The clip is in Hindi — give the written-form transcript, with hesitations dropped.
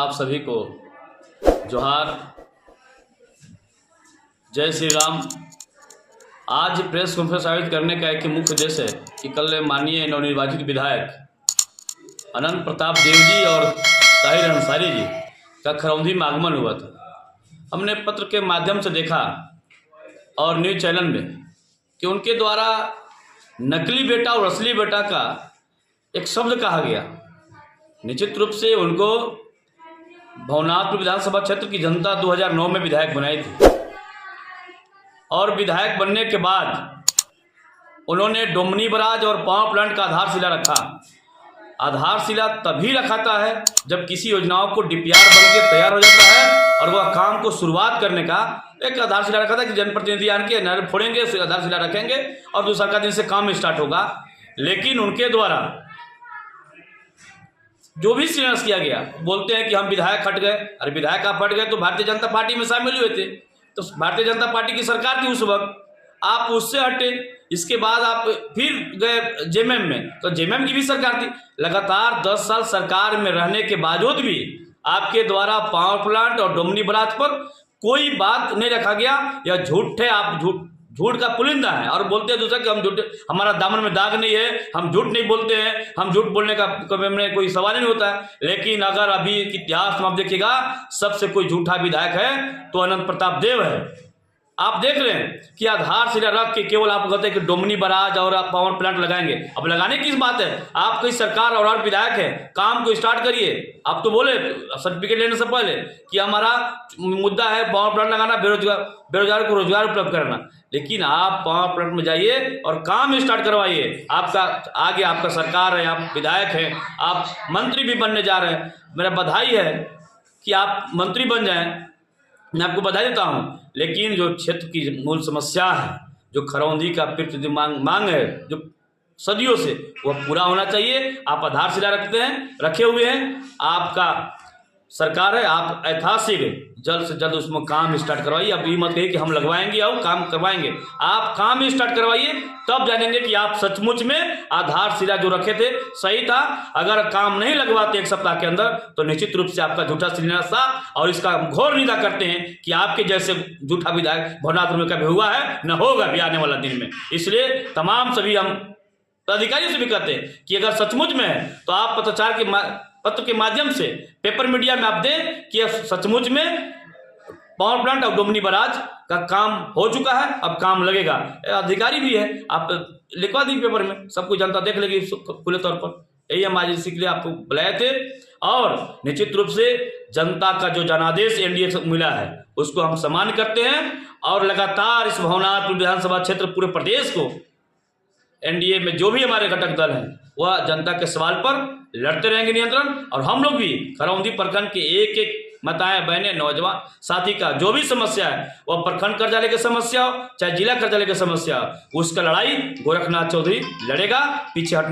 आप सभी को जोहार, जय श्री राम। आज प्रेस कॉन्फ्रेंस आयोजित करने का एक मुख्य उद्देश्य है कि कल माननीय नवनिर्वाचित विधायक अनंत प्रताप देव जी और ताहिर अंसारी जी का खरौंधी में आगमन हुआ था। हमने पत्र के माध्यम से देखा और न्यूज़ चैनल में कि उनके द्वारा नकली बेटा और असली बेटा का एक शब्द कहा गया। निश्चित रूप से उनको भवनाथपुर विधानसभा क्षेत्र की जनता 2009 में विधायक बनाई थी और विधायक बनने के बाद उन्होंने डोमनी बराज और पावर प्लांट का आधारशिला रखा। आधारशिला तभी रखाता है जब किसी योजनाओं को डीपीआर बन के तैयार हो जाता है और वह काम को शुरुआत करने का एक आधारशिला रखा था कि जनप्रतिनिधि आके नारे फोड़ेंगे, आधारशिला रखेंगे और दूसरा का दिन से काम स्टार्ट होगा। लेकिन उनके द्वारा जो भी शिलान्यास किया गया, बोलते हैं कि हम विधायक हट गए। अरे विधायक आप हट गए तो भारतीय जनता पार्टी में शामिल हुए थे, तो भारतीय जनता पार्टी की सरकार थी उस वक्त, आप उससे हटे। इसके बाद आप फिर गए जेएमएम में, तो जेएमएम की भी सरकार थी। लगातार 10 साल सरकार में रहने के बावजूद भी आपके द्वारा पावर प्लांट और डोमनी बराज पर कोई बात नहीं रखा गया। यह झूठ है, आप झूठ का पुलिंदा है और बोलते हैं दूसरा कि हम झूठ, हमारा दामन में दाग नहीं है, हम झूठ नहीं बोलते हैं, हम झूठ बोलने का में कोई सवाल नहीं होता है। लेकिन अगर अभी इतिहास में आप देखिएगा, सबसे कोई झूठा विधायक है तो अनंत प्रताप देव है। आप देख रहे हैं कि आधारशिला रख के केवल आप कहते हैं कि डोमनी बराज और आप पावर प्लांट लगाएंगे। अब लगाने की बात है, आप कोई सरकार और आप विधायक है, काम को स्टार्ट करिए। आप तो बोले सर्टिफिकेट लेने से पहले कि हमारा मुद्दा है पावर प्लांट लगाना, बेरोजगार को रोजगार उपलब्ध करना। लेकिन आप पावर प्लांट में जाइए और काम स्टार्ट करवाइए। आपका आगे आपका सरकार है, आप विधायक हैं, आप मंत्री भी बनने जा रहे हैं। मेरा बधाई है कि आप मंत्री बन जाएं, मैं आपको बधाई देता हूं। लेकिन जो क्षेत्र की मूल समस्या है, जो खरौंधी का प्रति मांग है, जो सदियों से, वह पूरा होना चाहिए। आप आधारशिला रखे हुए हैं, आपका सरकार है, आप ऐतिहासिक जल्द से जल्द उसमें काम स्टार्ट करवाइए। अब ये मत कहिए कि हम लगवाएंगे और काम करवाएंगे, आप काम स्टार्ट करवाइए, तब जानेंगे कि आप सचमुच में आधारशिला जो रखे थे सही था। अगर काम नहीं लगवाते 1 सप्ताह के अंदर तो निश्चित रूप से आपका झूठा शिलान्यास था और इसका घोर निंदा करते हैं कि आपके जैसे झूठा विधायक भवनाथपुर में कभी हुआ है, न होगा भी आने वाला दिन में। इसलिए तमाम सभी हम अधिकारियों से भी कहते हैं कि अगर सचमुच में है तो आप पत्र के माध्यम से पेपर मीडिया में आप दें कि सचमुच में पावर प्लांट और डोमनी बराज का काम हो चुका है, अब काम लगेगा। अधिकारी भी है, आप लिखवा दीजिए पेपर में, सब कुछ जनता देख लेगी खुले तौर पर। यही हम आज इसी के लिए आपको बुलाए थे और निश्चित रूप से जनता का जो जनादेश एनडीए से मिला है उसको हम सम्मान करते हैं और लगातार इस भवनाथपुर विधानसभा क्षेत्र पूरे प्रदेश को एनडीए में जो भी हमारे घटक दल हैं वह जनता के सवाल पर लड़ते रहेंगे नियंत्रण। और हम लोग भी खरौंधी प्रखंड के एक एक माताएं बहनें नौजवान साथी का जो भी समस्या है, वह प्रखंड कार्यालय की समस्या हो चाहे जिला कार्यालय की समस्या हो, उसका लड़ाई गोरखनाथ चौधरी लड़ेगा, पीछे हटने